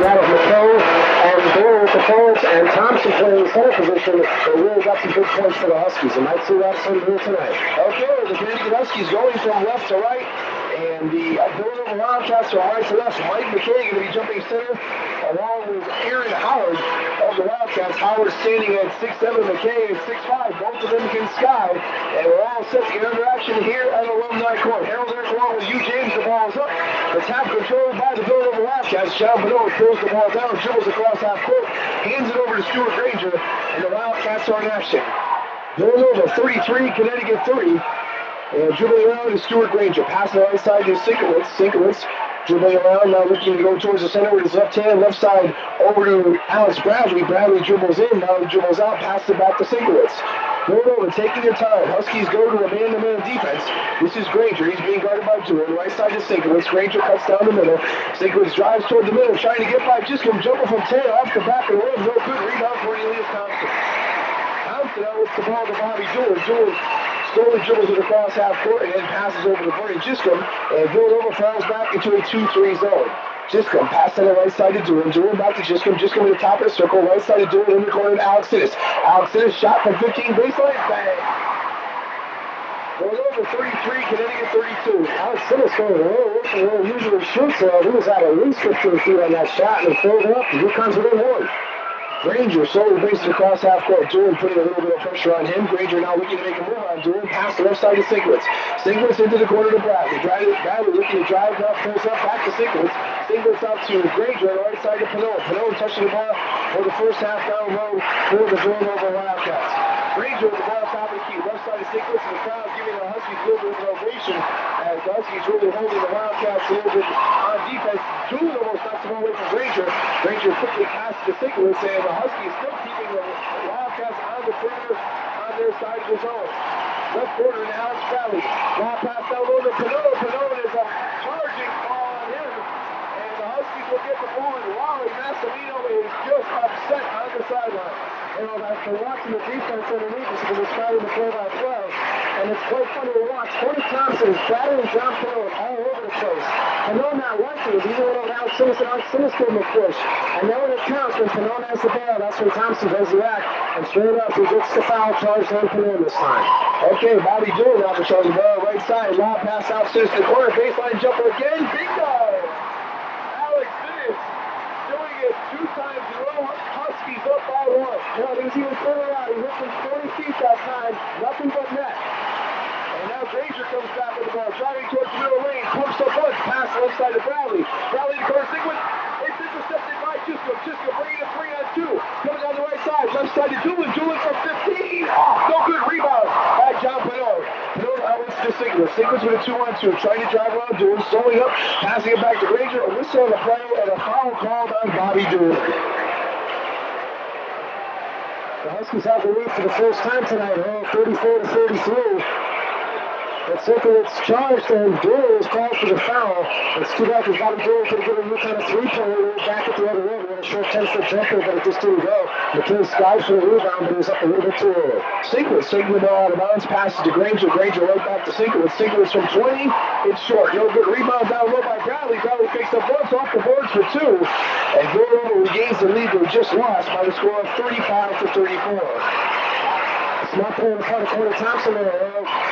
that of McKay and Doyle with the forwards, and Thompson playing center position. They really got some big points for the Huskies. You might see that some here tonight. Okay, the Connecticut Huskies going from left to right, and the Villanova Wildcats from right to left. Mike McKay going to be jumping center, along with Aaron Howard of the Wildcats. Howard standing at 6'7", McKay at 6'5". Both of them can sky, and we're all set to get under action here at Alumni Court. Harold Eric along with Hugh James. The ball is up. The tap controlled by the Villanova Wildcats. John Benoit throws the ball down, dribbles across half court, hands it over to Stuart Granger, and the Wildcats are in action. Villanova 33, Connecticut 30. And dribbling around is Stuart Granger. Pass the right side to Sinkowitz. Sinkowitz dribbling around, now looking to go towards the center with his left hand. Left side over to Alex Bradley. Bradley dribbles in, now dribbles out, passes it back to Sinkowitz. Villanova taking their time. Huskies go to a man-to-man defense. This is Granger. He's being guarded by Doolin. Right side to Sinkowitz. Granger cuts down the middle. Sinkowitz drives toward the middle, trying to get by Jiscom. Jumper from 10 off the back of the rim. No good. Rebound for Elias Thompson. Thompson out with the ball to Bobby Doolin. Doolin slowly dribbles it across half court and then passes over to Bernie Jiscom. And Villanova falls back into a 2-3 zone. Jiscom pass on the right side to Doolin. Doolin back to Jiscom. Jiscom at the top of the circle. Right side to Doolin in the corner to Alex Sinnis. Alex Sinnis shot from 15 baseline. Bang! Villanova 33, Connecticut 32. Alex Sinnis going where he usually shoots. He was at least 15 feet on that shot and filled it up. The UCONN's within one. Granger slowly bases across half court. Doolin putting a little bit of pressure on him. Granger now looking to make a move on Doolin. Pass the left side to Sinkowitz. Sinkowitz into the corner to Bradley. Bradley looking to drive now, pulls up back to Sinkowitz. Sinkowitz out to Granger on the right side to Pinot. Pinot touching the ball for the first half down low for the Villanova Wildcats. Granger with the ball top of the key. Left side to Sinkowitz, and the crowd giving the Huskies a little bit of an ovation as the Huskies really holding the Wildcats a little bit on defense. Doolin almost knocks the ball away from Granger. Granger quickly passes to Sinkowitz, and the Huskies still keeping the Wildcats on the perimeter on their side of the zone. Left corner to Alex Bradley. Ball pass down low to Pinot. Pinot is a charging ball on him, and the Huskies will get the ball, and Wally Massimino is just upset on the sideline. After watching the defense underneath us, he was fighting the play-by-play, and it's quite funny to watch. Tony Thompson is battering John Pinot all over the place. Pinot not liking it. He's going over Alex Sinnis, and Alex Sinnis gave him a push. And then when it counts, when Pinot has the ball, that's when Thompson does the act. And straight up, he gets the foul charge on Pinot this time. Okay, Bobby Doolin now controlling the ball right side. Long pass out, Sinnis to the corner. Baseline jumper again. Bingo! Alex Sinnis doing it 2 times in a row. Huskies up by 1. No, he was even further out. He hit from 40 feet that time. Nothing but net. And now Granger comes back with the ball, driving towards the middle lane. Pumps up once, pass left side to Bradley. Bradley to corner Sinkowitz. It's intercepted by Jiscom. Jiscom bringing it 3-on-2. Coming down the right side. Left side to Doolin. Doolin from 15. Oh, no good rebound by John Pinot. Pinot outlets to Sinkowitz. Sinkowitz with a 2-on-2. Trying to drive around Doolin. Slowing up. Passing it back to Granger. A whistle on the play and a foul called on Bobby Doolin. The Huskies have the lead for the first time tonight, 34-33. But Sinkowitz charged, and Doolin was called for the foul. It's too bad because Bobby Doolin could have given UConn a 3-pointer back at the other end. With a short 10-foot jumper, but it just didn't go. McKay skied for the rebound, but he was up a little bit too early. Sinkowitz taking the ball out of bounds, passes to Granger. Granger right back to Sinkowitz. Sinkowitz from 20, it's short. No good rebound down low by Bradley. Bradley picks up once off the boards for 2. And Villanova regains the lead they just lost by the score of 35-34. Not playing the part of Tony Thompson there.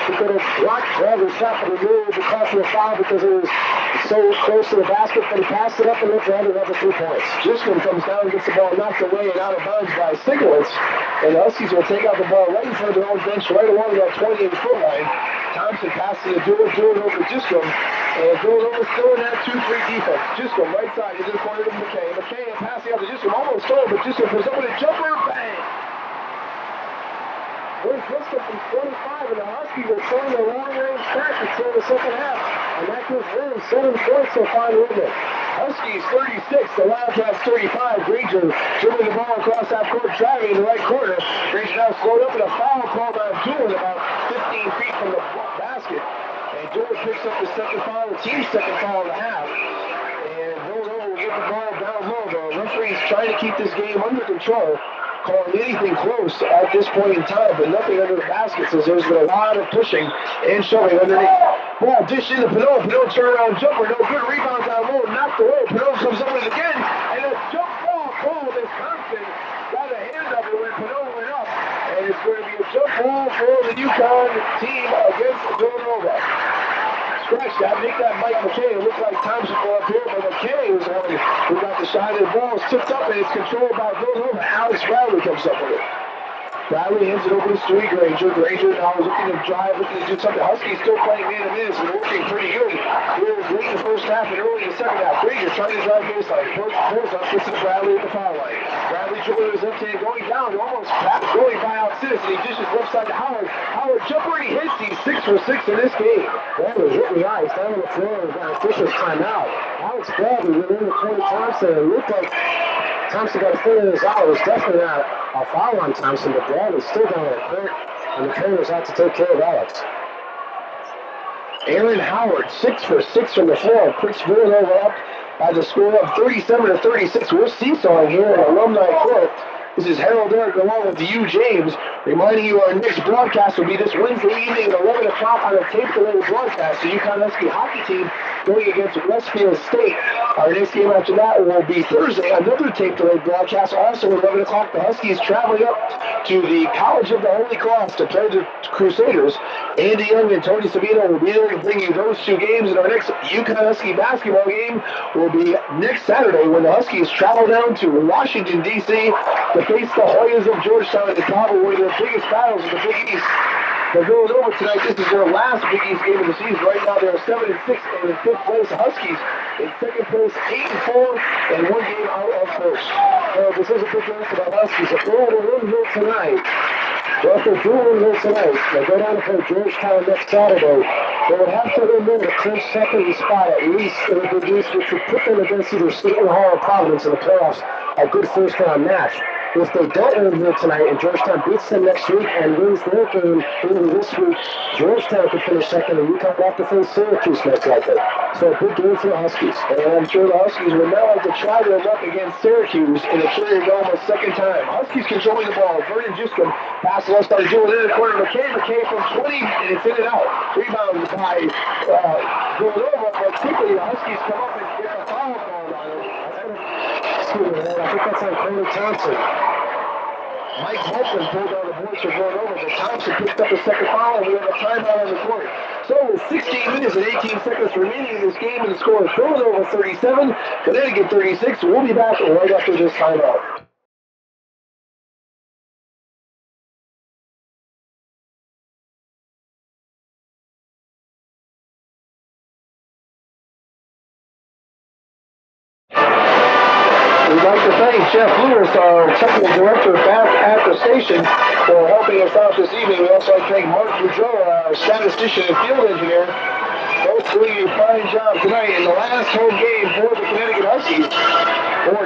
He could have blocked every shot, but he knew it would cost him a foul because it was so close to the basket, but he passed it up and looked for another 3 points. Jiscom comes down and gets the ball knocked away and out of bounds by Sinkowitz. And the Huskies will take out the ball right in front of their own bench, right along that 28-foot line. Thompson passes to Doolin over Jiscom. And Villanova still in that 2-3 defense. Jiscom right side into the corner to McKay. McKay passing out to Jiscom, almost stole, but Jiscom comes up with a jumper, bang! Here's Jiscom from 25, and the Huskies are showing a long-range tactics here in the second half. And that gives them 7 points so far in the evening. Huskies 36, the Wildcats 35. Granger dribbling the ball across half court, driving in the right corner. Granger now slowed up and a foul called on Doolin about 15 feet from the basket. And Doolin picks up the second foul, the team's second foul of the half. And Villanova will get the ball down low. The referee's trying to keep this game under control, calling anything close at this point in time, but nothing under the basket, as there's been a lot of pushing and shoving underneath. Ball dished into Pinot. Pinot turnaround jumper, no good. Rebound down low, knocked away. Pinot comes up with it again, and a Make that Mike McKay. It looked like Thompson go up here, but McKay was the one who got the shot. The ball is tipped up, and it's controlled by Villanova. Alex Bradley comes up with it. Bradley hands it over to Stewie Granger. Granger now is looking to drive, looking to do something. Huskies still playing man-to-man, so they're working pretty good. Here late in the first half and early in the second half. Granger trying to drive baseline. Pulls up, gets to Bradley at the foul line. Bradley dribbling his left hand, going down, almost going by out Sis, and he dishes left side to Howard. Howard jumper, and he hits. He's 6 for 6 in this game. Bradley hit the ice down on the floor and got official's timeout. Alex Bradley went in the corner Thompson. It looked like Thompson got a foot in his eye. It was definitely not a foul on Thompson, but Bradley's still down on the court, and the trainers had to take care of Alex. Aaron Howard, 6 for 6 from the floor, puts Villanova up by the score of 37-36. We're seesawing here at Alumni Court. This is Harold Darak along with Hugh James, reminding you our next broadcast will be this Wednesday evening at 11 o'clock on a tape-delayed broadcast. The UConn Husky hockey team going against Westfield State. Our next game after that will be Thursday, another tape-delayed broadcast. Also at 11 o'clock, the Huskies traveling up to the College of the Holy Cross to play the Crusaders. Andy Young and Tony Sabino will be there to bring you those two games. And our next UConn Husky basketball game will be next Saturday when the Huskies travel down to Washington, D.C. to face the Hoyas of Georgetown in probably their biggest battles in the Big East. For Villanova tonight, this is their last Big East game of the season. Right now, they're 7-6 and in 5th place. The Huskies in 2nd place, 8-4, and 1 game out of first. Well, this is a big game for the Huskies. If they were to win here tonight, well, if they do win here tonight, they go down to play Georgetown next Saturday, they would have to win to clinch second spot at least in the Big East, which would put them against either Seton Hall or Providence in the playoffs, a good first-round match. If they don't win here tonight and Georgetown beats them next week and wins their game early this week, Georgetown could finish second and UConn will have to face Syracuse most likely. So a big game for the Huskies. And I'm sure the Huskies would now like to try their luck against Syracuse in the Carrier Dome a second time. Huskies controlling the ball. Vernon Giscombe passes left side, doing it in the corner. McKay from 20, and it's in and out. Rebound by Villanova, but quickly the Huskies come up and get a foul called on him. I think that's on Cody Thompson. Mike Holton pulled on the boards for Villanova, but Thompson picked up a second foul, and we have a timeout on the court. So with 16 minutes and 18 seconds remaining in this game, and the score is Villanova 37, Connecticut 36. We'll be back right after this timeout. We'd like to thank Jeff Lewis, our technical director back at the station, for helping us out this evening. We also like to thank Mark Boudreau, our statistician and field engineer, both doing a fine job tonight in the last home game for the Connecticut Huskies for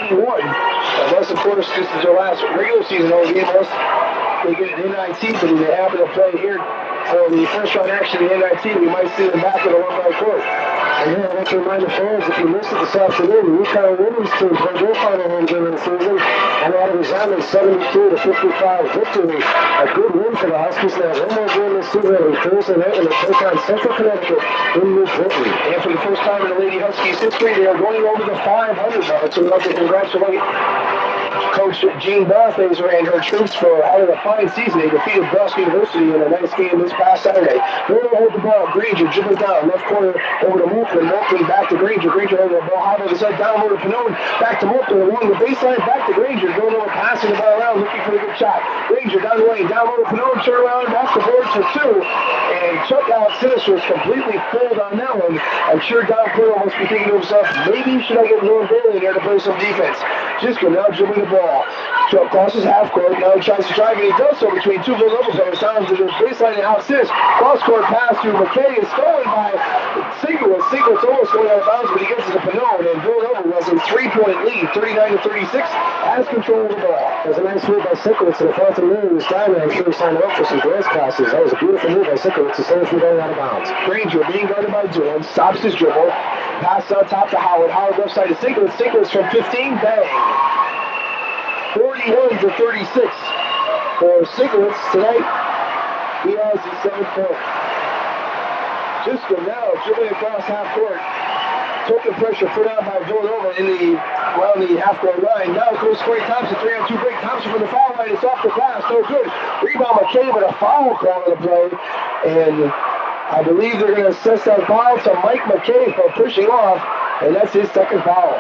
1980-81. Unless, of course, this is their last regular season home game, unless they get an NIT, but if they happen to play here for the first round action of the NIT, we might see them back at Alumni Court. And here, I'd like to remind the fans, if you missed it this afternoon, the UConn women's team played their final home game of the season and had a resounding 72-55 victory. A good win for the Huskies. Now, one more game this season on Thursday night when they take on Central Connecticut in New Britain. And for the first time in the Lady Huskies history, they are going over the 500 mark. So we'd like to congratulate Coach Jean Barthaser and her troops for having a fine season. They defeated Boston University in a nice game this past Saturday. They're going to hold the ball. Granger dribbling down, left corner over to Moulton. Moulton back to Granger. Granger holding the ball high over the side, down over to Pannone. Back to Moulton along the baseline, back to Granger. Going over, passing the ball around, looking for a good shot. Granger down the lane, down over to Pannone, turn around, back the boards for 2. And Chuck Alexis was completely fooled on that one. I'm sure Don Clear must be thinking to himself, maybe should I get Lauren Bailey in there to play some defense. Giscombe now dribbling the ball. Chuck crosses half court. Now he tries to drive, and he does so between two Villanova players. Down to the baseline and Alexis. Cross court pass to McKay is stolen by Sigwitz. Sigwitz almost going out of bounds, but he gets it to Pannone. And Villanova was a 3-point lead, 39-36, has control of the ball. That was a nice move by Sigwitz, and if Arthur Miller was down there, I'm sure he signed up for some dance classes. That was a beautiful move by Sigwitz to save us from going out of bounds. Granger being guarded by Dillon, stops his dribble, pass on top to Howard. Howard left side to Sigwitz. Sigwitz from 15, bang. 41-36 for Sigwitz tonight. He has the 7th point. Giscombe now dribbling across half court. Took the pressure put out by Villanova around the half court line. Now it goes Corey Thompson, 3-on-2 break. Thompson from the foul line. It's off the glass. No good. Rebound McKay, but a foul call on the play. And I believe they're going to assess that foul to Mike McKay for pushing off, and that's his second foul.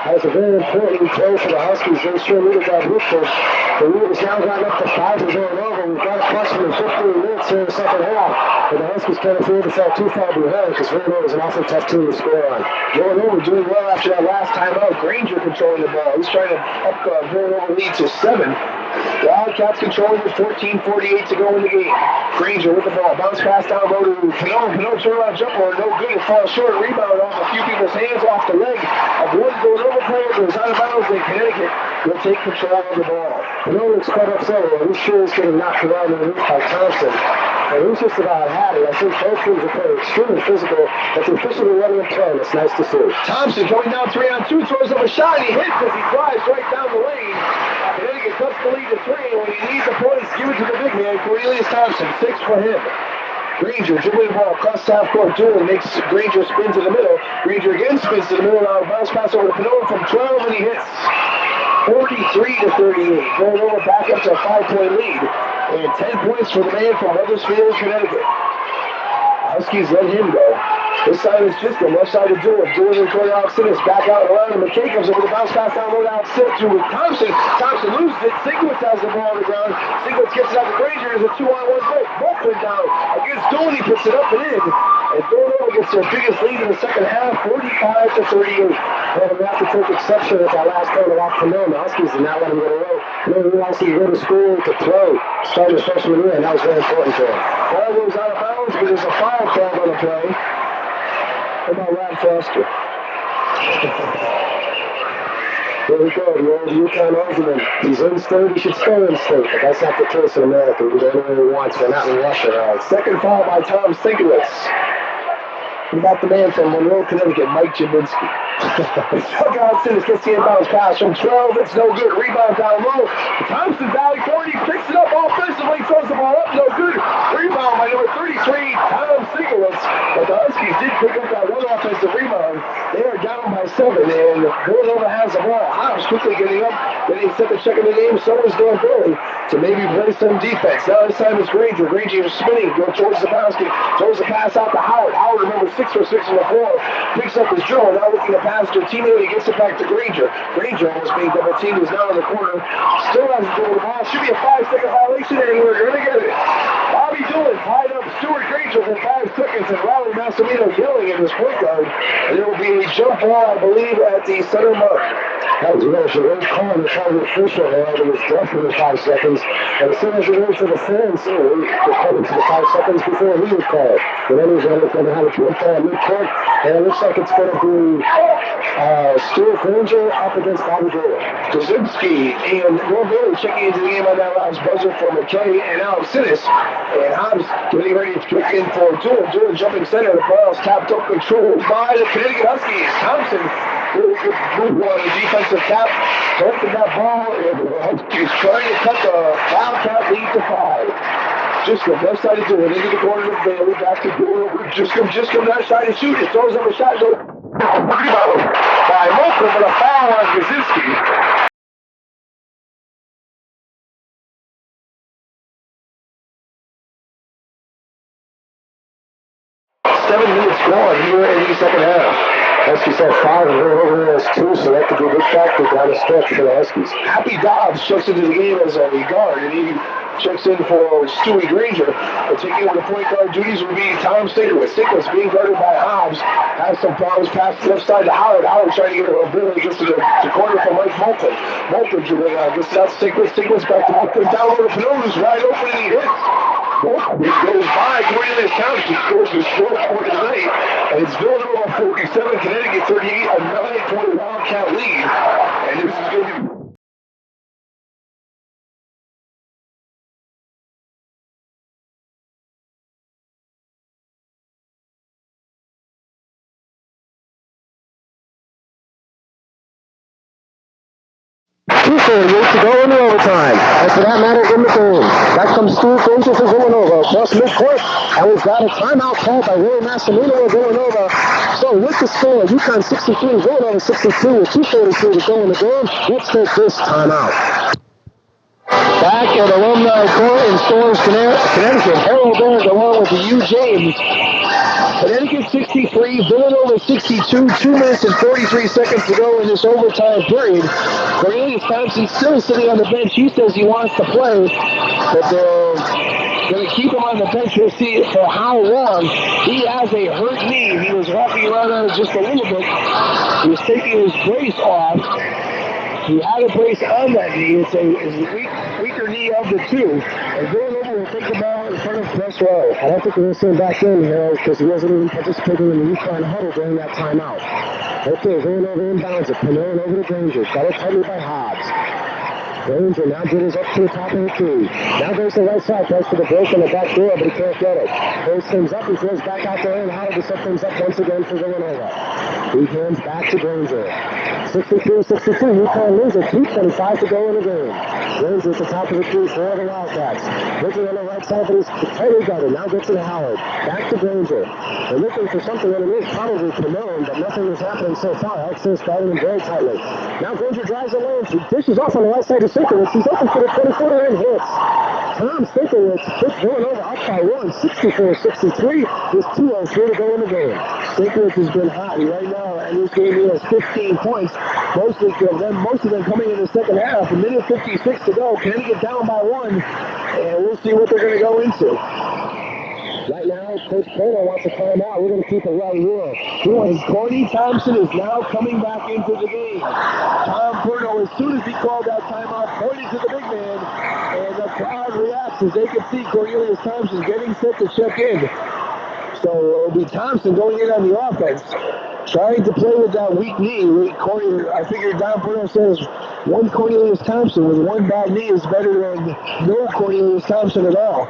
That's a very important play for the Huskies. They sure needed that ripper. The lead has now gotten up to 5 and going over. We've got approximately 15 minutes here in the second half. But the Huskies can't afford to fall too far behind because Villanova is an awfully tough team to score on. Villanova doing well after that last timeout. Granger controlling the ball. He's trying to up Villanova lead to 7. The Wildcats controlling with 14:48 to go in the game. Granger with the ball. Bounce pass down low to Pinot. Pinot turnaround jumper. No good. It falls short. Rebound off a few people's hands off the leg of one Villanova player. Goes out of bounds. And Connecticut will take control of the ball. Pinot looks quite upset. He's sure he's getting knocked around in the roof by Thompson. And he's just about had it. I think both teams are playing extremely physical, but the officials are letting him play, and it's nice to see. Thompson coming down 3-on-2, throws up a shot, and he hits as he drives right down the lane. Connecticut cuts the lead to 3, and when he needs the points, give it to the big man, Cornelius Thompson. 6 for him. Granger dribbling the ball across half court, Doolin makes Granger spin to the middle. Granger again spins to the middle, now bounce pass over to Pinot from 12, and he hits. 43-38. Villanova back up to a 5-point lead. And 10 points for the man from Wethersfield, Connecticut. Huskies let him go. This side is just the left side to Doolin. Doolin in corner Alex Sinnis. Back out around and McKay comes over the bounce pass down low to Alex Sinnis with Thompson. Thompson loses it. Sigwitz has the ball on the ground. Sigwitz gets it out to Granger. There's a 2-on-1 break. Bolton down against Doolin. He puts it up and in. And Villanova gets their biggest lead in the second half, 45-38. Well, we have to take exception with that last turn off Pinot. The Huskies did not let him get away. Pinot wants to go to school to play. Started his freshman year, and that was very important for him. Ball goes out of bounds, but there's a foul called on the play. How about Rod Foster? There we go, the old UCONN argument. He's in state, he should stay in state. But that's not the case in America. We do anything we want. We're not in Russia. Second foul by Tom Sinkiewicz. What about the man from Monroe, Connecticut, Mike Jaminski? Chuck out Sinnis gets the inbounds pass from 12. It's no good. Rebound down low. Thompson's alley court. He picks it up offensively. Throws the ball up. No good. Rebound by number 33, Tom Sinkiewicz. But the Huskies did pick up that one offensive rebound. They are down by 7. And Villanova has the ball. Hobbs quickly getting up. Then he set the check in the game. So is Dan Bailey to maybe play some defense. Now this time it's Granger. Granger is spinning. Goes towards the basket. Throws the pass out to Howard. Howard, remember, 6 for 6 on the floor. Picks up his dribble. Now looking to pass to a teammate. He gets it back to Granger. Granger was being double teamed. Is now in the corner. Still hasn't dribbled the ball. Should be a 5-second violation, and we're going to get it. Bobby Doolin tied up Stuart Granger for 5 seconds, and Riley Massimino yelling at his point guard. And there will be a jump ball, I believe, at the center mark. That was a great call on the part of the official there. It was definitely 5 seconds. And as soon as he went to the fence, he was coming to the 5 seconds before he was called. And then he was going to have a jump ball at midcourt. And it looks like it's going to be Stuart Granger up against Bobby Doolin. Kozinski and Norville checking into the game on that last buzzer for McKay and Alex Sinnis. And Hobbs getting ready to kick in for Doolin. Doolin jumping center. The ball's tapped up, controlled by the Connecticut Huskies. Thompson, really good move on the defensive tap. Collected that ball. He's trying to cut the Wildcat lead to 5. Jiscom, left side to Doolin, into the corner of Bailey, back to Doolin. Jiscom left side to shoot. It throws up a shot. Rebound by Moulton, but a foul on Kozinski. Gone here in the second half. Huskies have 5 and Villanova has 2, so that could be a big factor down the stretch for the Huskies. Happy Dobbs checks into the game as a guard, and he checks in for Stewie Granger. But taking over the point guard duties will be Tom Sinkiewicz. Sinkiewicz being guarded by Hobbs. Has some problems. Pass to the left side to Howard. Howard trying to get a bit just to the corner for Mike Moulton. Moulton gets out Sinkiewicz. Sinkiewicz back to Moulton. Down over to Pinot, who's wide open, and he hits. It goes by Cornelius Thompson. Scores his 4th point of the night. And it's Villanova 47, Connecticut 38, a 9-point Wildcat lead. And this is going to be... to go into overtime. And for that matter, in the game. Back comes Stuart Granger for Villanova across midcourt. And we've got a timeout called by Roy Massimino of Villanova. So with the score, UCONN 63, Villanova 62, with 2:42 to go in the game. Let's take this timeout. Back at Alumni Court in Storrs, Connecticut. Harold Darak along with Hugh James. Connecticut 63, Villanova 62, 2 minutes and 43 seconds to go in this overtime period. Cornelius Thompson still sitting on the bench. He says he wants to play, but they're going to keep him on the bench. We'll see for how long. He has a hurt knee. He was walking around on it just a little bit. He was taking his brace off. He had a brace on that knee. It's a weaker knee of the two. And Villanova will take the ball in front of press row. I don't think we're going to send back in here because he wasn't even participating in the UCONN huddle during that timeout. Okay, Villanova inbounds it. Panarin over to Granger. Got it tightly by Hobbs. Granger now dribbles up to the top of the key. Now goes to the right side, tries for the break on the back door, but he can't get it. Throws things up, he throws back out there, and Howard to set things up once again for Villanova. He hands back to Granger. 63-62, UConn loses it. 2:25 to go in the game. Granger at the top of the key for the Wildcats. Looking on the right side, but he's tightly guarded. Now gets it to Howard. Back to Granger. They're looking for something underneath, probably Panarin, but nothing is happening so far. Exodus guarding him very tightly. Now Granger drives the lane. He dishes off on the right side to Sinkowitz. He's open for the 20-footer and hits. Tom Sinkowitz puts Villanova up by 1, 64-63. With 2:03 to go in the game. Sinkowitz has been hot right now, and this game he has 15 points. Most of them coming in the second half. A minute 56 to go. Connecticut down by 1, and we'll see what they're going to go into. Right now, Coach Porter wants a timeout. We're going to keep it right here. Corny Thompson is now coming back into the game. Tom Porter, as soon as he called that timeout, pointed to the big man, and the crowd reacts as they can see Cornelius Thompson getting set to check in. So it'll be Thompson going in on the offense, trying to play with that weak knee. I figure Don Porter says one Cornelius Thompson with one bad knee is better than no Cornelius Thompson at all.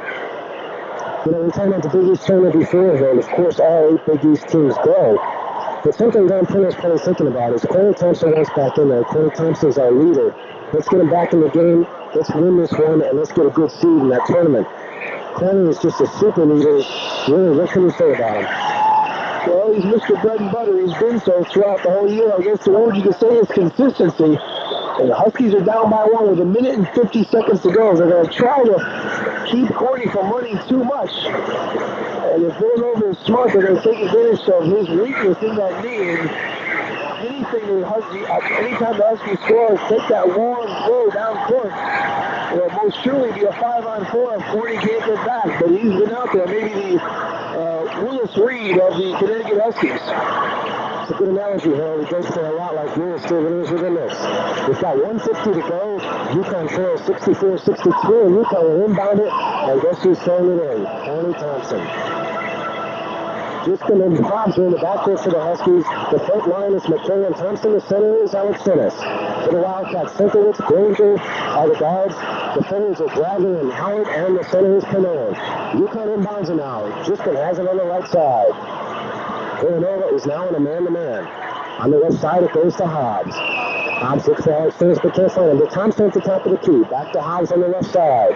You know, we're talking about the Big East tournament before, and of course all 8 Big East teams go. But something Don Porter's probably thinking about is Corey Thompson wants back in there. Corey Thompson's our leader. Let's get him back in the game. Let's win this one, and let's get a good seed in that tournament. Corey is just a super leader. Really, what can you say about him? Well, he's Mr. Bread and Butter. He's been so throughout the whole year. I guess the word you could say is consistency. And the Huskies are down by 1 with 1 minute and 50 seconds to go. They're going to try to keep Corny from running too much. And if Villanova is smart, they're going to take advantage of his weakness in that knee. And anytime the Huskies score, take that long throw down court. It will most surely be a 5-on-4 if Corny can't get back. But he's been out there, maybe the Willis Reed of the Connecticut Huskies. It's a good analogy, Harold. It goes for a lot like Willis Stevens within this. We've got 150 to go. UConn trails 64-63, and UConn will inbound it. And guess who's throwing it in? Corny Thompson. Just been in Hobbs in the backcourt for the Huskies. The front line is McKay and Thompson. The center is Alex Finnis. For the Wildcats, Sinkowitz, Granger are the guards. The centers are Bradley and Howard, and the center is Panarin. UConn inbounds it now. Justin has it on the right side. Villanova is now in a man-to-man. On the left side, it goes to Hobbs. Hobbs looks for Alex Finnis, but can't find him. But Thompson at the top of the key. Back to Hobbs on the left side.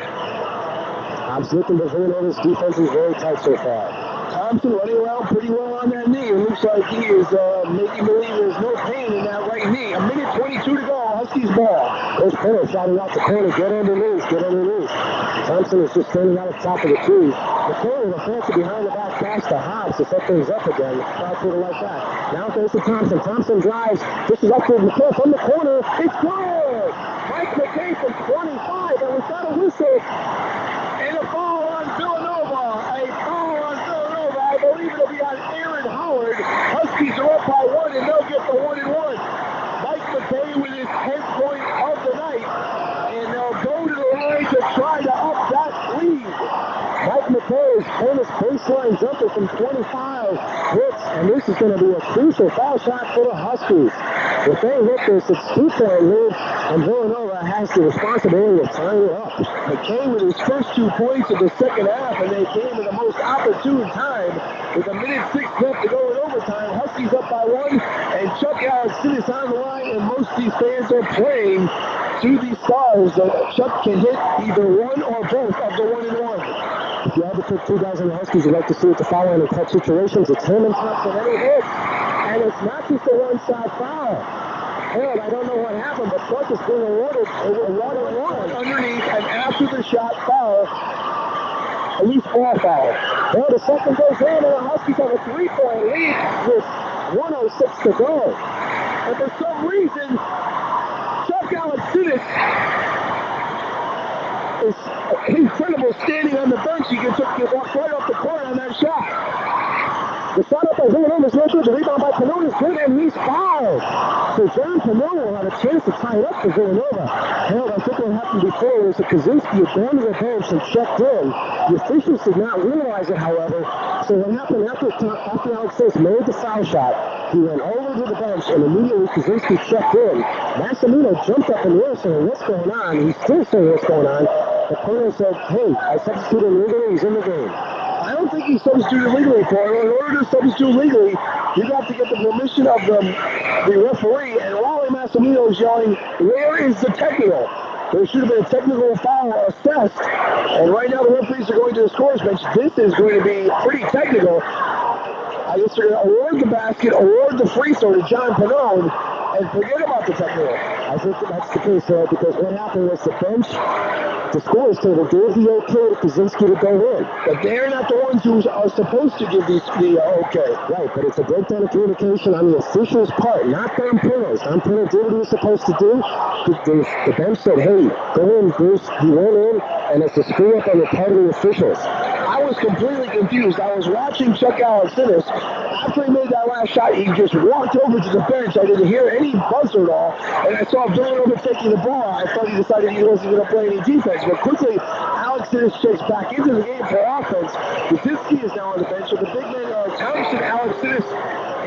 Hobbs looking, but Villanova's defense is very tight so far. Thompson running around pretty well on that knee. It looks like he is making believe there's no pain in that right knee. 1 minute 22 to go. Huskies ball. Coach Porter shouting out the corner. Get underneath. Get underneath. Thompson is just standing out at the top of the key. The corner, the fancy behind the back pass to Hobbs to set things up again. Crowd sort of like that. Now it goes to Thompson. Thompson drives. This is up to McKay from the corner. It's good. Mike McKay from 25. And without a whistle. And a foul on Villanova. A foul on Villanova. I believe it'll be on Aaron Howard. Huskies are up by 1, and they'll get the 1-and-1. Mike McKay with his 10th point of the night, and they'll go to the line to try to up that lead. Mike McKay's famous baseline jumper from 25 hits, and this is going to be a crucial foul shot for the Huskies. If they hit this, it's 2-point lead, and Villanova has the responsibility of tying it up. McKay with his first 2 points of the second half, and they came at the most opportune time with 1 minute 6 left to go in overtime. Huskies up by 1, and Chuck Alexis is on the line, and most of these fans are playing to these stars. Chuck can hit either one or both of the 1-and-1. If you have to pick 2 guys on the Huskies you'd like to see at the foul line in clutch situations, it's him and Thompson, and he hits. And it's not just a one-shot foul. Harold, I don't know what happened, but Clark is being awarded a 1-on-1 underneath, and after the shot foul, at least 4 foul. Well, the second goes in, and the Huskies have a 3-point lead with 1:06 to go. and for some reason, Chuck Alexidis is incredible standing on the bench. He gets walked right off the court on that shot. The shot up by Villanova is no good. The rebound by Pannone is good, and he's fouled. So John Pannone will have a chance to tie it up for Villanova. Harold, I think what happened before was that Kaczynski had gone to the bench and checked in. The officials did not realize it, however. So what happened after Alexis made the foul shot, he went over to the bench, and immediately Kaczynski checked in. Massimino jumped up in the air saying, what's going on? He's still saying what's going on. The player said, hey, I substituted legally, he's in the game. I don't think he substituted legally, Paul. In order to substitute legally, you got to get the permission of the referee, and Wally Massimino is yelling, where is the technical? There should have been a technical foul assessed, and right now the referees are going to the scores bench. This is going to be pretty technical. I guess they're going to award the basket, award the free throw to John Pannone, and forget about the technical. I think that's the case, because what happened was the bench, the scores table gave the okay to Kaczynski to go in. But they're not the ones who are supposed to give the okay. Right, but it's a breakdown of communication on the official's part, not Don Pano's. Don Pano did what he was supposed to do. The bench said, hey, go in, Bruce. He went in, and it's a screw up on the part of the officials. I was completely confused. I was watching Chuck Alexidis. After he made that last shot, he just walked over to the bench. I didn't hear any buzzer at all, and I saw Villanova taking the ball. I thought he decided he wasn't going to play any defense, but quickly, Alexidis checks back into the game for offense. Kaczynski is now on the bench, so the big men are Thompson, Alexidis,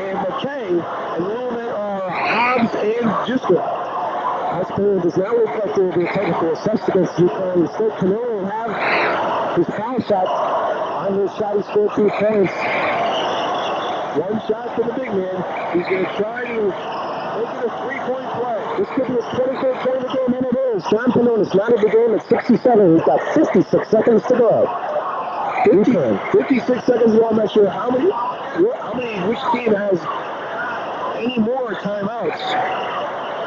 and McKay, and the little men are Hobbs and Gisco. This period does not look like there will be a technical assessed against UCONN. Instead, Pannone will have his foul shot. On his shot, he scored 2 points. One shot for the big man. He's going to try to make it a 3-point play. This could be his 23rd point of the game, and it is. John Pannone is not in the game at 67. He's got 56 seconds to go. 56 seconds to go. I'm not sure which team has any more timeouts.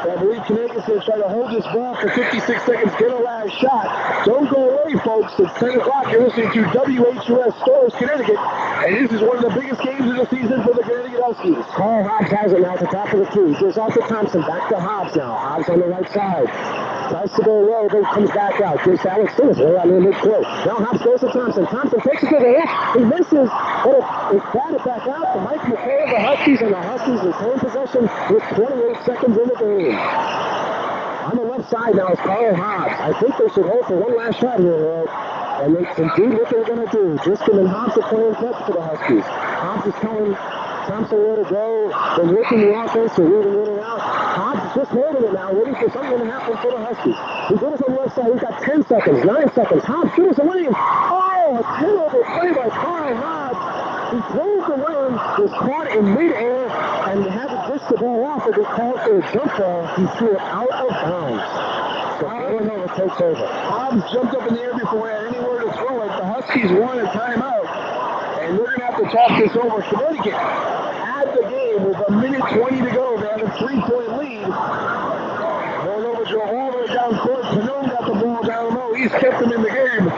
I believe Connecticut's going to try to hold this ball for 56 seconds, get a last shot. Don't go away, folks. It's 10 o'clock. You're listening to WHUS Storrs, Connecticut, and this is one of the biggest games of the season for the Connecticut Huskies. Carl Hobbs has it now at the top of the key. Gives off to Thompson. Back to Hobbs now. Hobbs on the right side. Tries to go low, then comes back out. Gives Alexidis right on the midcourt. Now Hobbs goes to Thompson. Thompson takes it to the hip. He misses, but it's batted back out to Mike McKay of the Huskies, and the Huskies retain possession with 28 seconds in the game. On the left side now is Carl Hobbs. I think they should hold for one last shot here, Harold. And it's indeed what they're going to do. Driscoll and Hobbs are playing catch for the Huskies. Hobbs is telling Thompson where to go. They're working the offense. They're moving in and out. Hobbs is just holding it now, waiting for something to happen for the Huskies. He did it on the left side. He's got 10 seconds, 9 seconds. Hobbs shoots a lane. Oh, a turnover play by Carl Hobbs. He closed the lane, was caught in midair, and had to dish the ball off as he called for a jump ball. He threw it out of bounds. So Villanova takes over. Hobbs jumped up in the air before he had anywhere to throw it. The Huskies won a timeout, and we're going to have to talk this over. Connecticut had the game with a minute 20 to go. They had a 3-point lead. Villanova drove all the way down court. Pannone got the ball down low. He's kept them in the game.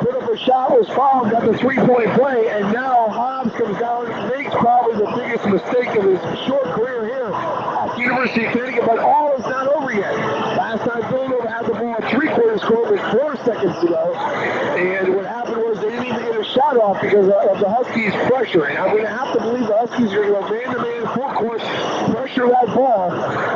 Put up a shot, was fouled, got the 3-point play, and now Hobbs comes down and makes probably the biggest mistake of his short career here at the University of Connecticut, but all is not over yet. Last time Villanova had the ball at 3/4 court with 4 seconds to go, and what happened was they didn't even get a shot off because of the Huskies' pressure, and I'm going to have to believe the Huskies are going to go man-to-man full court, pressure that ball,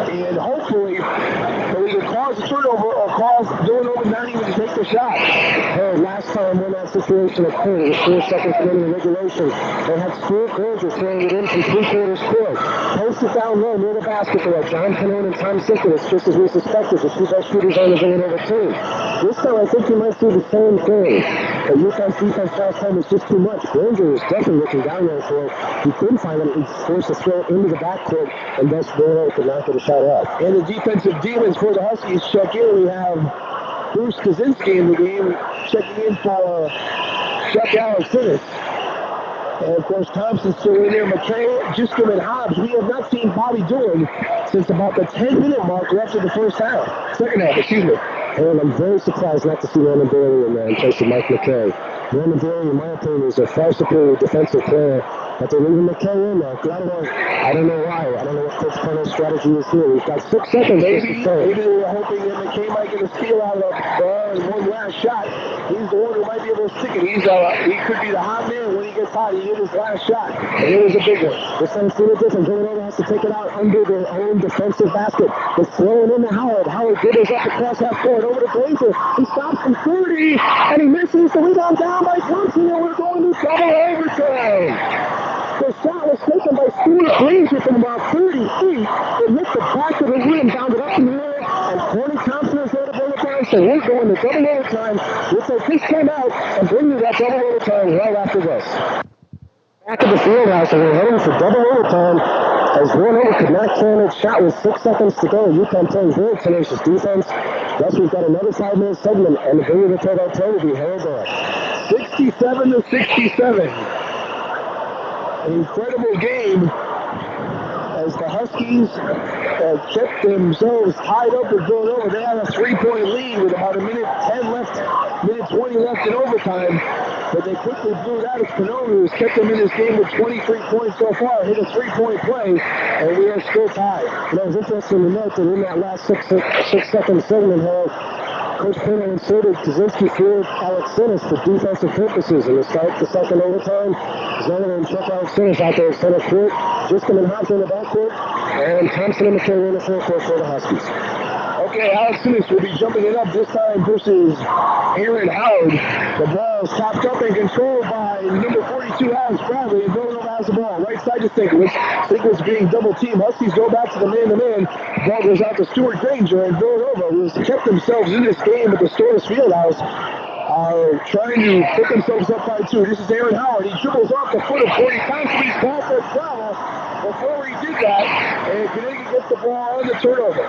and hopefully they'll either cause a turnover or cause Villanova not even to take the shot. Hey, last time when that situation occurred, it was 4 seconds remaining in regulation. They had Stuart Granger throwing it in from 3/4 court. Posted down low near the basket for John Pannone and Tom Sikowitz, just as we suspected, the 2 best shooters on the Villanova team. This time I think you might do the same thing. The UCONN's defense last time was just too much. Granger was definitely looking down there for it. He couldn't find him. He forced to throw it into the backcourt, and thus Villanova could not get a shot up. And the defensive demons for the Huskies check in. We have Bruce Kaczynski in the game, checking in for Chuck Alexidis. And of course, Thompson's still in there. McKay, Giscombe, and Hobbs. We have not seen Bobby Dillon since about the 10-minute mark left of the second half, excuse me. And I'm very surprised not to see Landon Bailey in there in place of Mike McKay. Landon Bailey, in my opinion, is a far superior defensive player, but they're leaving McKay in there. I don't know why. I don't know what Coach Pennell's strategy is here. We've got 6 seconds. Maybe they were hoping that McKay might get a steal out of one last shot. He's the one who might be able to stick it. He could be the hot man when he gets hot. He hit his last shot, and it was a big one. This one's a little different. Villanova has to take it out under their own defensive basket. It's thrown into Howard. Howard dribbles up across half court over to Glazer. He stops from 30, and he misses the rebound down by Thompson, and we're going to double overtime. The shot was taken by Stuart Glazer from about 30 feet. It hit the back of the rim, bounded up in the air, and Corey Thompson is there to bring it down. So we're going to double overtime. We'll take this time out and bring you that double overtime right after this. Back of the field house, and we're heading for double overtime as Villanova could not can its shot with 6 seconds to go. UConn playing very tenacious defense. Thus, we've got another 5-minute segment, and the ability to play that play will be held back. 67-67. An incredible game as the Huskies have kept themselves tied up with Villanova. They had a 3-point lead with about a minute 20 left in overtime, but they quickly blew that as Pannone has kept them in this game with 23 points so far, hit a 3-point play, and we are still tied. You know, it's interesting to note that in that last 6-second segment, Coach Pennell inserted Kaczynski for Alex Sinnis for defensive purposes, and to start the second overtime, Zoller and Chuck Alex Sinnis out there in center court, Giscombe and Hobbs in the backcourt, and Thompson and McKay in the front court for the Huskies. Okay, Alex Sinnis will be jumping it up this time versus Aaron Howard. The ball is tapped up and controlled by number 42, Alex Bradley, and Villanova has the ball. Right side to Stiglitz. Stiglitz being double teamed. Huskies go back to the man-to-man. Ball goes out to Stuart Granger, and Villanova, who has kept themselves in this game at the Storrs Fieldhouse, are trying to put themselves up by 2. This is Aaron Howard. He dribbles off the foot of Corey Thompson. He's called for a travel. Before he did that, and Connecticut gets the ball on the turnover.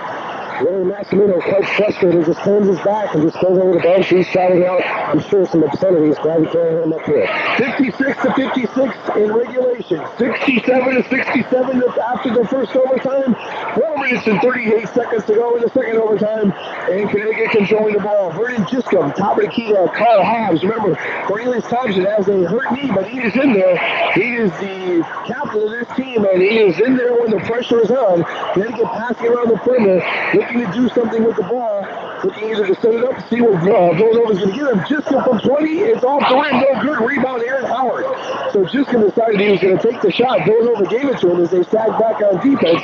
Larry Massimino, quite frustrated, just turns his back and just goes over the bench. He's shouting out, I'm sure, some obscenities. Glad we can't hear him up here. 56-56 in regulation. 67-67 after the first overtime. 4 minutes and 38 seconds to go in the second overtime. And Connecticut controlling the ball. Vernon Giscombe, top of the key to Carl Hobbs. Remember, Cornelius Thompson has a hurt knee, but he is in there. He is the captain of this team, and he is in there when the pressure is on. Connecticut passing around the perimeter, looking to do something with the ball, looking either to set it up to see what Villanova is going to get him. Giscombe from 20, it's off the rim, no good. Rebound, Aaron Howard. So Giscombe decided he was going to take the shot. Villanova gave it to him as they sagged back on defense.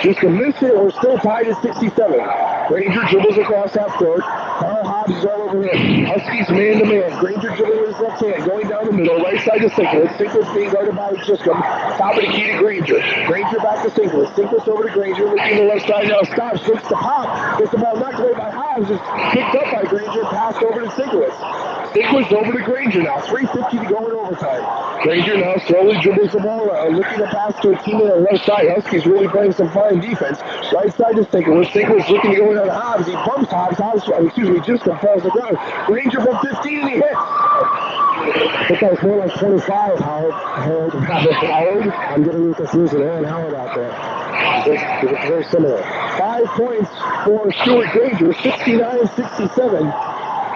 Giscombe missed it. We're still tied at 67. Granger dribbles across half court. Carl Hobbs is all over him. Huskies man-to-man. Granger dribbling with his left hand, going down the middle, right side to Sinkless. Sinkless being guarded by Giscombe. Top of the key to Granger. Granger back to Sinkless. Sinkless over to Granger, looking to the left side now. Stops, looks to pop. Gets the ball knocked away by Hobbs. It's picked up by Granger, passed over to Sinkless. Sinkless over to Granger now. 3:50 to go in overtime. Granger now slowly dribbles the ball around, looking to pass to a teammate on the left side. Huskies really playing some fine defense. Right side to Sinkless. Sinkless looking to go in on Hobbs. He bumps Hobbs. Giscombe falls to the ground. Granger from 15 and he hits. I think that was more like 25, Howard. I'm getting confused with Aaron Howard out there. It's very similar. 5 points for Stuart Granger, 69-67.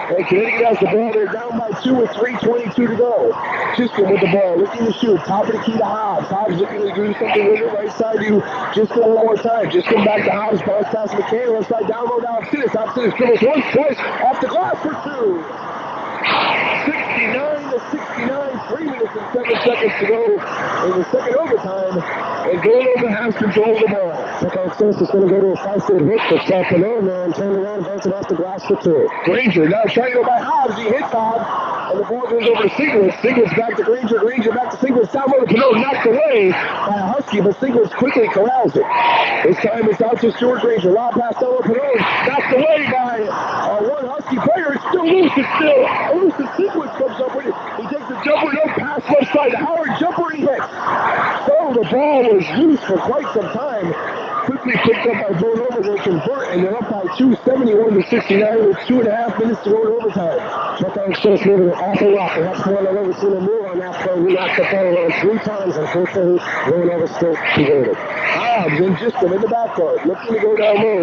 And Connecticut has the ball. They're down by 2 with 3:22 to go. Giscombe with the ball, looking to shoot. Top of the key to Hobbs. Hobbs looking to do something with it. Right side to Giscombe one more time. Giscombe back to Hobbs. Bounce pass to McKay. Left side down low now. Sinnis. Dribbles once, twice. Off the glass for 2. 69-69. 3 minutes and 7 seconds to go in the second overtime. And Villanova has control of the ball. Chuck Alex Sinnis is going to go to a 5-foot hit for Pannone there and turn around and bounce it off the glass for 2. Granger now trying to go by Hobbs. He hits Hobbs. And the ball goes over to Singlitz. Singlitz back to Granger. Granger back to Singlitz. Down low to Pannone. Knocked away by a Husky, but Singlitz quickly corrals it. This time it's out to Stuart Granger. Lob pass down to Pannone. Knocked away by one Husky player. It's still loose. It's still loose. And Singlitz comes up with it. He takes a jumper. No pass left side to Howard. Jumper. He hits. So the ball was loose for quite some time. Quickly picked up by Villanova. They convert, and they're up by 2, 71-69 with 2.5 minutes to go in overtime. Chuck Alex Sinnis moving an awful lot. That's one I've ever seen him move on on that play. We knocked the ball around 3 times. Unfortunately, Villanova still converted. Hobbs and Jiscom in the backcourt, looking to go down low.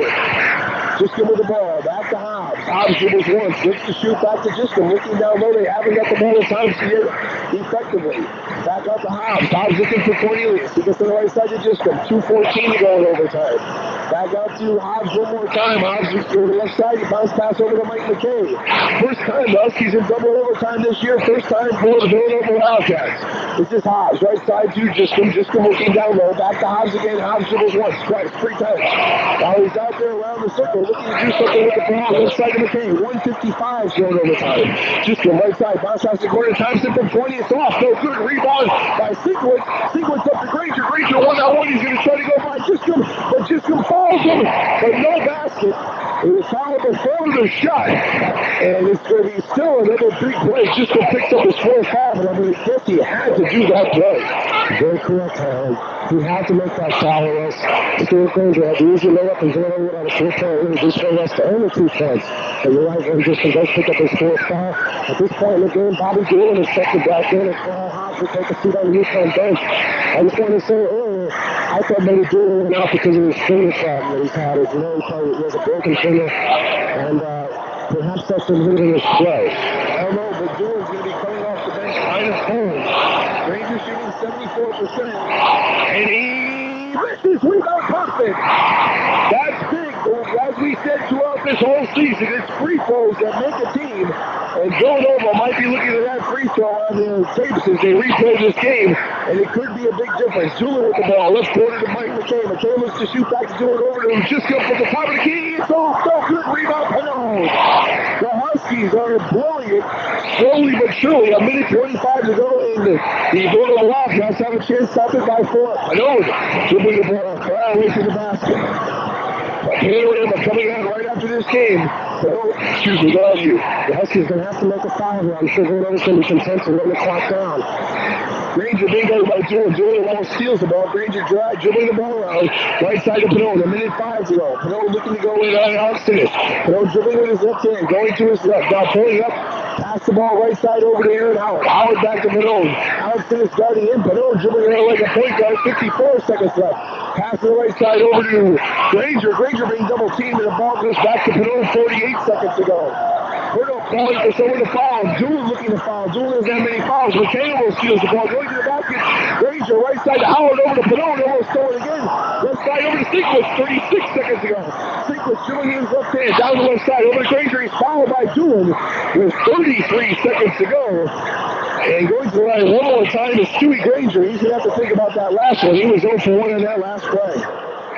Jiscom with the ball, back to Hobbs. Hobbs dribbles once, gets to shoot, back to Jiscom, looking down low. They haven't got the ball in time to get effectively. Back out to Hobbs. Hobbs looking for Cornelius. He gets to the right side to Jiscom. 2:14 to go in overtime. Back out to Hobbs one more time. Hobbs to the left side. He bounce pass over to Mike McKay. First time the Huskies in double overtime this year. First time for the Villanova Wildcats. This is Hobbs. Right side to Jiscom. Jiscom looking down low. Back to Hobbs again. Hobbs dribbles once, twice, 3 times. Now he's out there around the circle looking to do something with the ball. Left side to McKay. 1:55 going overtime. Jiscom right side. Bounce pass to corner. Thompson from 20. It's off. No good. Rebound by Sinkwitz. Sinkwitz up to Granger. Granger 1-on-1. He's going to try to go by Jiscom. But Jiscom falls him. But no basket. It was fouled before the shot. And it's going to be still another big play. Jiscom picks up his 4th foul. But I mean, I guess he had to do that play. Very correct, Howard. He had to make that foul or else Stuart Granger had the easy layup and Villanova would have a 4-point lead. This one less to only 2 points. And you're right, when Jiscom does pick up his 4th foul. At this point in the game, Bobby Doolin is set to back in and Carl Hobbs will take a seat on the UCONN bench. I just want to say earlier, I thought maybe Doolin went out because of his finger problem that he's had. As you know, he has a broken finger, and perhaps that's been limiting his play. I don't know, but Doolin's going to be coming off the bench minus 10. Granger shooting 74%. And he misses. Rebound perfect. That's big. As we said throughout this whole season, it's free throws that make a team. And Villanova might be looking at that free throw on their tapes as they replay this game. And it could be a big difference. Doolin with the ball. Left corner to Mike McKay. McKay looks to shoot back to Doolin over to him. Just up at the top of the key. It's off. No good. Rebound penalty. The Huskies are blowing it slowly but surely. 1:25 to go in the Villanova Wildcats have a chance to stop it by 4. Penalty. Dribbling the ball far away from the basket. Villanova coming out right after this game. Excuse me, go you. The Huskies are going to have to make a foul here. I'm sure Villanova's going to be content to run the clock down. Granger being guarded by Doolin. Doolin almost steals the ball. Granger dribbling the ball around. Right side to Pinot. 1:05 to go. Pinot looking to go in on Alex Sinnis. Pinot dribbling with his left hand. Going to his left. Now pulling up. Pass the ball right side over to Aaron Howard. Howard back to Pinot. Alex Sinnis guarding in. Pinot dribbling around like a point guard. 54 seconds left. Pass to the right side over to Granger. Granger being double teamed and the ball goes back to Pinot. 48 seconds to go. Pinot calling for someone to foul. Doolin looking to foul. Doolin doesn't have many fouls. McCain steals the ball. Going to the basket. Granger right side to Howard over to Pinot. Almost stole it again. Left side over to Sinkwitz. 36 seconds to go. Sinkwitz dribbling in his left hand. Down the left side over to Granger. He's fouled by Doolin with 33 seconds to go. And going to the line one more time is Stewie Granger. He's going to have to think about that last one. He was 0 for 1 on that last play.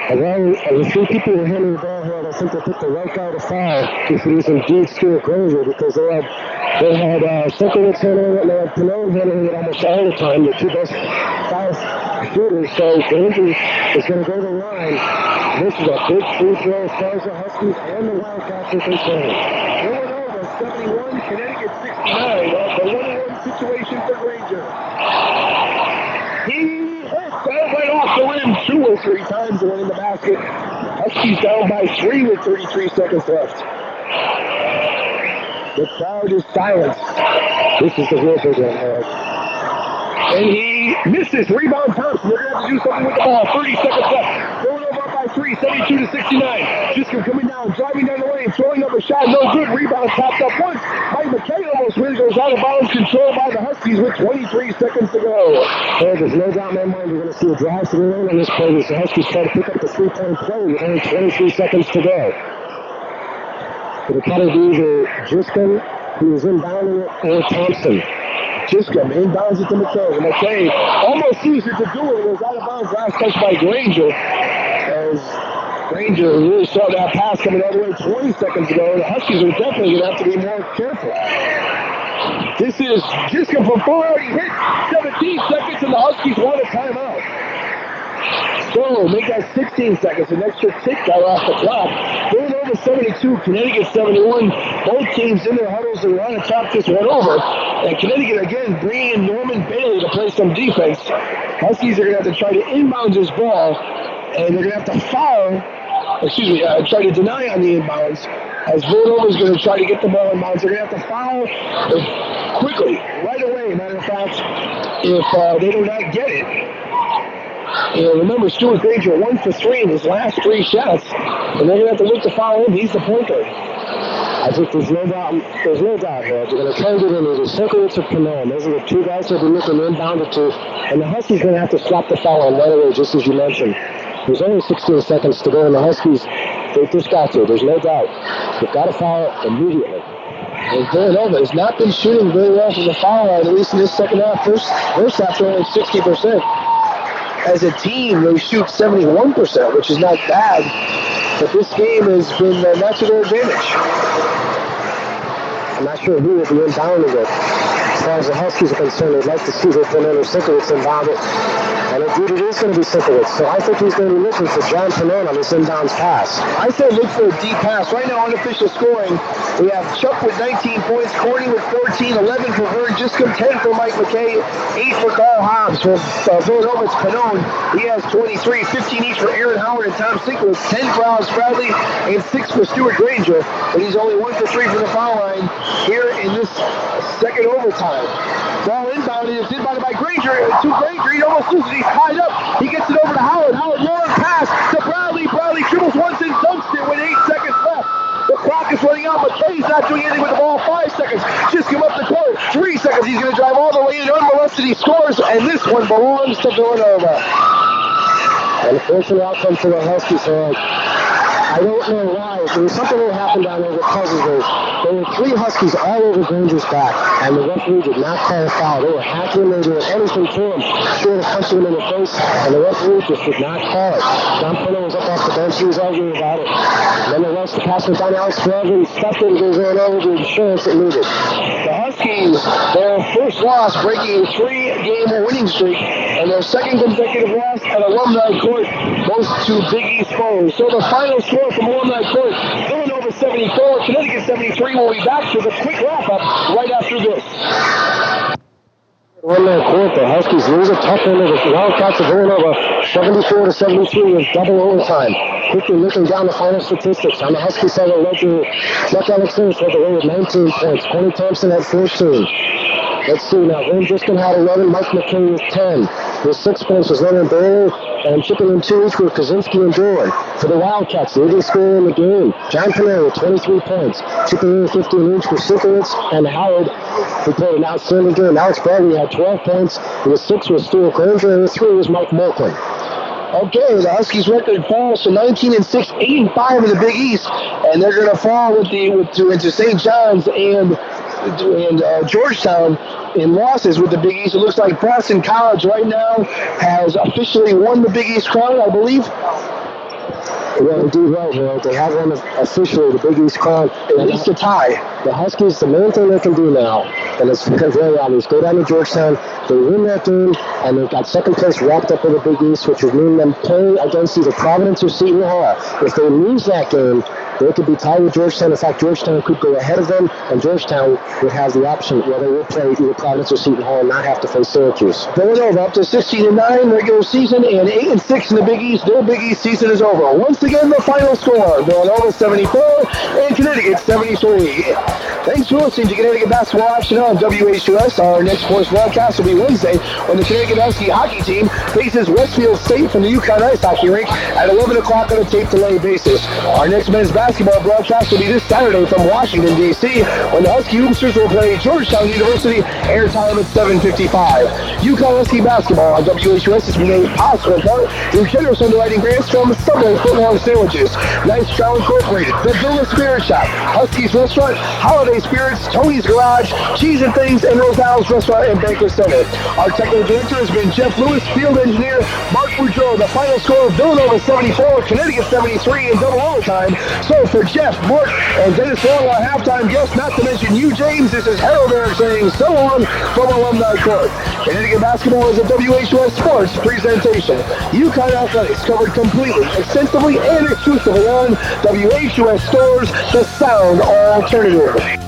The 3 people who handling the ball here, I think they picked the right guy to foul if it is indeed Stuart Granger because they had Sinkwitz handling it and they had Pinot handling it almost all the time, the 2 best foul shooters. So Granger is going to go to the line. This is a big free throw as far as the Huskies and the Wildcats are concerned. Villanova 71, Connecticut 69. The 1-1 situation for Granger. He right off the rim 2 or 3 times and went in the basket. Huskies down by 3 with 33 seconds left. The crowd is silenced. This is the real big one, Eric. And he misses. Rebound Thompson. They're going to have to do something with the ball. 30 seconds left. Villanova up by 3, 72 to 69. Jiscom coming down, driving down the lane, throwing up a shot. No good. Rebound tapped up once. Mike McKay almost really goes out of bounds. Controlled by the Huskies with 23 seconds to go. Well, there's no doubt in my mind we're going to see a drive to the lane on this play. The Huskies try to pick up the 3-point play with only 23 seconds to go. It'll probably be either Jiscom, who is inbounding it, or Thompson. Jiscom inbounds it to McKay. McKay almost sees it to Doolin. It was out of bounds. Last touch by Granger. As Granger really saw that pass coming all the way 20 seconds ago. The Huskies are definitely going to have to be more careful. This is Jiscom from far. He hit 17 seconds and the Huskies want a timeout. So make that 16 seconds. An extra tick out off the clock. Villanova 72, Connecticut 71. Both teams in their huddles and want to top this one over. And Connecticut again bringing in Norman Bailey to play some defense. Huskies are going to have to try to inbound this ball. And they're going to have to foul. Try to deny on the inbounds. As Villanova is going to try to get the ball inbounds, they're going to have to foul quickly, right away. Matter of fact, if they do not get it, and remember, Stuart Granger 1 for 3 in his last 3 shots, and they're going to have to look to foul him. He's the point guard. I think there's no doubt here. They're going to try and get in either Sikowitz or Pannone. Those are the 2 guys that we're looking inbounded to. And the Huskies are going to have to swap the foul on right away, just as you mentioned. There's only 16 seconds to go, and the Huskies, they've just got to. There's no doubt. They've got to foul immediately. And Villanova has not been shooting very well from the foul line, at least in this second half. First half, they're only 60%. As a team, they shoot 71%, which is not bad. But this game has been not to their advantage. I'm not sure who will be inbounding it. As far as the Huskies are concerned, they'd like to see their Pannone or Sikowitz inbound it. And indeed, it is going to be Sikowitz. So I think he's going to be looking for John Pannone on this inbounds pass. I say look for a deep pass. Right now, unofficial scoring, we have Chuck with 19 points, Corny with 14, 11 for Vern, Giscombe, 10 for Mike McKay, 8 for Carl Hobbs. For Villanova, it's Pannone. He has 23, 15 each for Aaron Howard and Tom Sikowitz, 10 for Alex Bradley, and 6 for Stuart Granger. But he's only 1 for 3 from the foul line here in this second overtime. Ball inbounded, it's inbounded by Granger to Granger. He almost loses it. He's tied up. He gets it over to Howard. Howard long pass to Bradley. Bradley dribbles once and dunks it with 8 seconds left. The clock is running out. McKay's not doing anything with the ball. 5 seconds. Just come up the court. 3 seconds. He's going to drive all the way in unmolested. He scores, and this one belongs to Villanova. Unfortunate outcome for the Huskies. I don't know why. There was something that happened down there that causes those. There were 3 Huskies all over Granger's back, and the referee did not call a foul. They were hacking, they were doing anything to him, short of punching him in the face, and the referee just did not call it. John Pannone was up off the bench, he was arguing about it. And then the rest of the pass went down to Alex Bradley, stuffed it, and goes on over the insurance it needed. The Huskies, their first loss, breaking a 3-game winning streak, and their second consecutive loss at Alumni Court, both to Big East foes. So the final score from Alumni Court, Villanova 74, Connecticut 73. We'll be back for the quick wrap-up right after this. Alumni Court, the Huskies lose a tough one to the Wildcats of Villanova, 74-73 with double overtime. Quickly looking down the final statistics. On the Huskies side, Chuck Alexander led the way with 19 points. Corey Thompson had 14. Let's see now. Vern Giscombe had 11. Mike McKay with 10. With 6 points was Leonard Baylor, and chipping in 2 each with Kaczynski and Doran. For the Wildcats, leading scorer in the game, John Pannone with 23 points. Chipping in 15 each for Sikowitz and Howard, who played an outstanding game. Alex Bradley had 12 points. With 6 was Stuart Granger, and with 3 was Mike Mulkey. Okay, the Huskies' record falls to 19-6, 8-5 in the Big East, and they're going to fall into St. John's and Georgetown in losses with the Big East. It looks like Boston College right now has officially won the Big East crown, I believe. Well, indeed, right, Harold. They have won officially the Big East crown. At least a tie. The Huskies, the main thing they can do now, and it's very obvious, go down to Georgetown, they win that game, and they've got second place wrapped up with the Big East, which would mean them playing against either Providence or Seton Hall. If they lose that game, they could be tied with Georgetown. In fact, Georgetown could go ahead of them, and Georgetown would have the option where they would play either Providence or Seton Hall and not have to face Syracuse. Villanova up to 16-9 regular season and 8-6 in the Big East. Their Big East season is over. Once again, the final score: Villanova 74 and Connecticut 73. Thanks for listening to Connecticut Basketball Action on WHUS. Our next sports broadcast will be Wednesday when the Connecticut Husky hockey team faces Westfield State from the UCONN ice hockey rink at 11 o'clock on a tape delay basis. Our next men's basketball broadcast will be this Saturday from Washington, D.C. when the Husky Hoopsters will play Georgetown University, airtime at 7:55. UConn Husky basketball on WHUS is made possible in part through generous underwriting grants from Subway footlong sandwiches, Nice Chow Incorporated, the Villa Spirit Shop, Husky's Restaurant, Holiday Spirits, Tony's Garage, Cheese and Things, and Rosal's Restaurant and Banquet Center. Our technical director has been Jeff Lewis, field engineer Mark Boudreau. The final score of Villanova 74, Connecticut 73 in double overtime. So for Jeff, Mark, and Dennis Long, our halftime guest, not to mention Hugh James, this is Harold Darak saying so long from Alumni Court. Connecticut basketball is a WHUS Sports presentation. UConn Athletics covered completely, extensively, and exclusively on WHUS Storrs, the sound alternative.